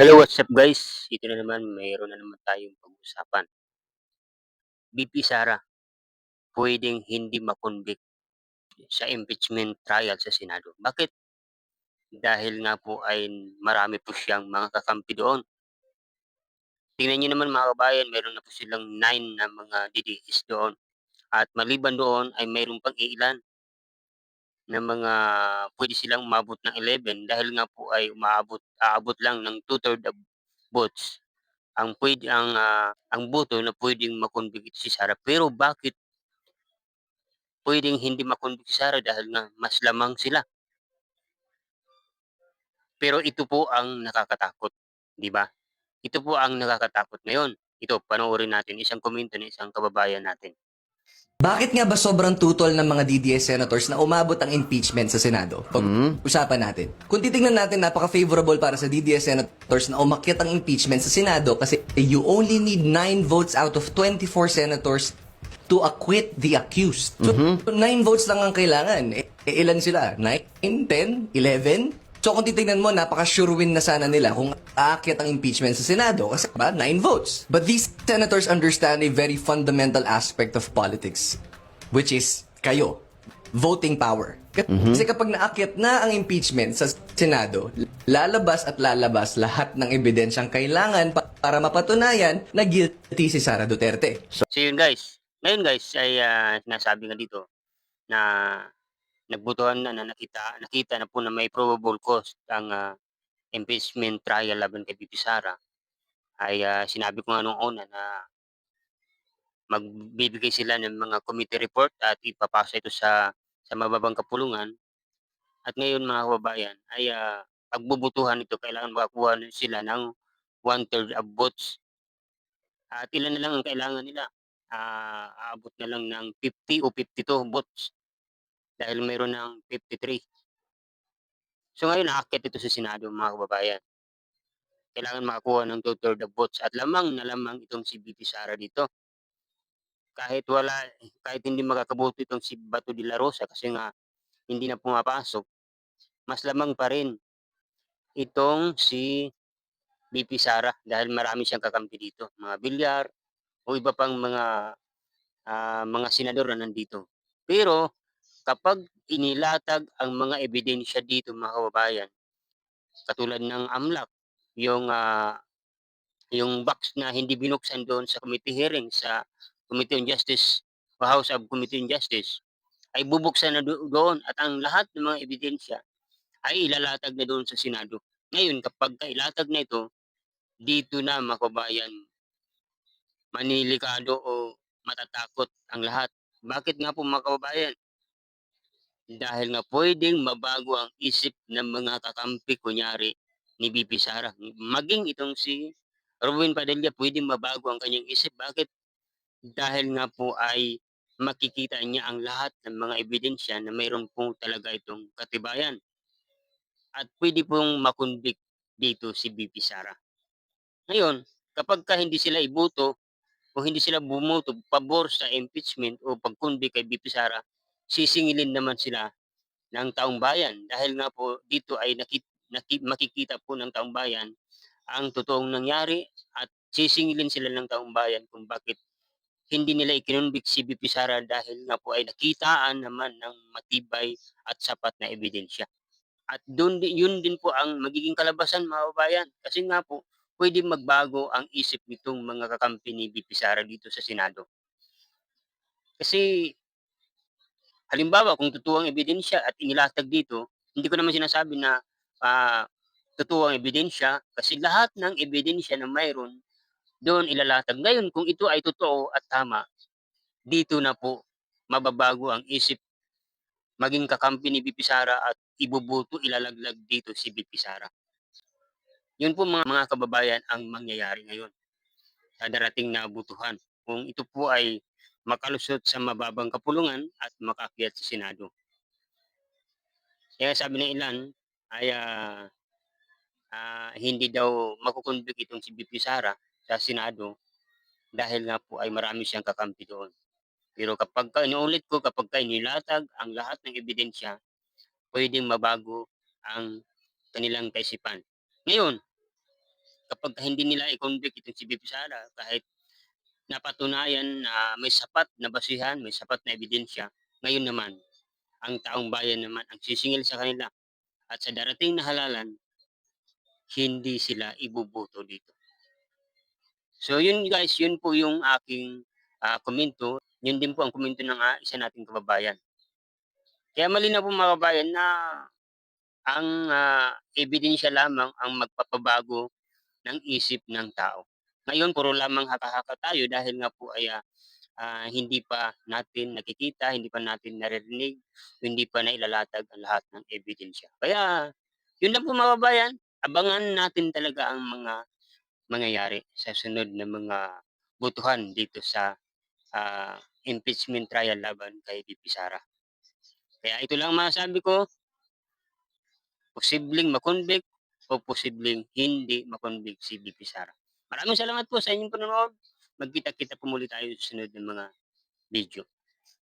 Hello, what's up guys? Ito na naman, mayroon na naman tayong pag-usapan. VP Sara, pwedeng hindi makonvict sa impeachment trial sa Senado. Bakit? Dahil nga po ay marami po siyang mga kakampi doon. Tingnan niyo naman mga kabayan, meron na po silang 9 na mga DDS doon. At maliban doon ay mayroon pang ilan na mga pwede silang umabot ng 11 dahil nga po ay aabot lang ng two-third of votes ang boto na puwedeng makonvict si Sara. Pero bakit puwedeng hindi makonvict si Sara dahil nga mas lamang sila. Pero ito po ang nakakatakot, 'di ba? Ito po ang nakakatakot ngayon. Ito, panoorin natin isang komento ng isang kababayan natin. Bakit nga ba sobrang tutol ng mga DDS senators na umabot ang impeachment sa Senado? Pag-usapan natin. Kung titingnan natin, napaka-favorable para sa DDS senators na umakyat ang impeachment sa Senado kasi you only need 9 votes out of 24 senators to acquit the accused. So, 9 votes lang ang kailangan. Ilan sila? 9, 10, 11? So kung titingnan mo, napaka-sure win na sana nila kung aakyat ang impeachment sa Senado kasi 9 votes. But these senators understand a very fundamental aspect of politics, which is kayo, voting power. Kasi kapag naakyat na ang impeachment sa Senado, lalabas at lalabas lahat ng ebidensyang kailangan para mapatunayan na guilty si Sara Duterte. So yun guys, ngayon guys ay, sinasabi nga dito na nagbotohan na nakita na po na may probable cause ang, impeachment trial laban kay VP Sara. Ay, sinabi ko nga nung una na magbibigay sila ng mga committee report at ipapasa ito sa mababang kapulungan. At ngayon mga kababayan ay, pagbobotohan ito kailangan makakuha sila ng one-third of votes. At ilan na lang ang kailangan nila, aabot na lang ng 50 o 52 votes dahil mayroon ng 53. So ngayon aakyat ito sa Senado mga kababayan. Kailangan makakuha ng two-third of votes at lamang na lamang itong si VP Sara dito. Kahit hindi makakaboto itong si Bato de la Rosa kasi nga hindi na pumapasok, mas lamang pa rin itong si VP Sara dahil marami siyang kakampi dito, mga Villar o iba pang mga senador na nandito. Pero kapag inilatag ang mga ebidensya dito mga kababayan, katulad ng AMLAC, yung, yung box na hindi binuksan doon sa committee hearing sa Committee on Justice o House of Committee on Justice, ay bubuksan na doon at ang lahat ng mga ebidensya ay ilalatag na doon sa Senado. Ngayon kapag ilatag na ito, dito na mga kababayan, manilikado o matatakot ang lahat. Bakit nga po mga kababayan? Dahil nga pwedeng mabago ang isip ng mga kakampi kunyari ni VP Sara. Maging itong si Robin Padilla pwedeng mabago ang kanyang isip. Bakit? Dahil nga po ay makikita niya ang lahat ng mga ebidensya na mayroon po talaga itong katibayan. At pwede pong makonvict dito si VP Sara. Ngayon, kapagka hindi sila iboto o hindi sila bumoto pabor sa impeachment o pag-convict kay VP Sara, sisingilin naman sila ng taong bayan dahil nga po dito ay makikita po ng taong bayan ang totoong nangyari at sisingilin sila ng taong bayan kung bakit hindi nila ikinonvict si VP Sara dahil nga po ay nakitaan naman ng matibay at sapat na ebidensya. At yun din po ang magiging kalabasan mga kababayan. Kasi nga po, pwede magbago ang isip nitong mga kakampi ni VP Sara dito sa Senado. Kasi halimbawa kung totoo ang ebidensya at inilatag dito, hindi ko naman sinasabi na, totoo ang ebidensya kasi lahat ng ebidensya na mayroon doon ilalatag. Ngayon kung ito ay totoo at tama, dito na po mababago ang isip maging kakampi ni VP Sara at iboboto, ilalaglag dito si VP Sara. Yun po mga kababayan ang mangyayari ngayon sa darating na botohan kung ito po ay makalusot sa mababang kapulungan at makaakyat sa Senado. Kaya sabi ng ilan ay, hindi daw mako-convict itong si VP Sara sa Senado dahil nga po ay marami siyang kakampi doon. Pero inuulit ko, kapagka inilatag ang lahat ng ebidensya, puwedeng mabago ang kanilang kaisipan. Ngayon, kapag hindi nila i-convict itong si BP Sara kahit napatunayan na may sapat na basihan, may sapat na ebidensya, ngayon naman ang taong bayan naman ang sisingil sa kanila at sa darating na halalan, hindi sila iboboto dito. So yun guys, yun po yung aking, komento. Yun din po ang komento ng, isa nating kababayan. Kaya malinaw po mga kababayan na ang, ebidensya lamang ang magpapabago ng isip ng tao. Ngayon puro lamang haka-haka tayo dahil nga po ay, hindi pa natin nakikita, hindi pa natin naririnig, hindi pa nailalatag ang lahat ng ebidensya. Kaya yun lang po mga kababayan, abangan natin talaga ang mga mangyayari sa sunod na mga botohan dito sa, impeachment trial laban kay VP Sara. Kaya ito lang masasabi ko, posibleng ma-convict o posibleng hindi ma-convict si VP Sara. Maraming salamat po sa inyong panonood. Magkita-kita po muli tayo sa sunod ng mga video.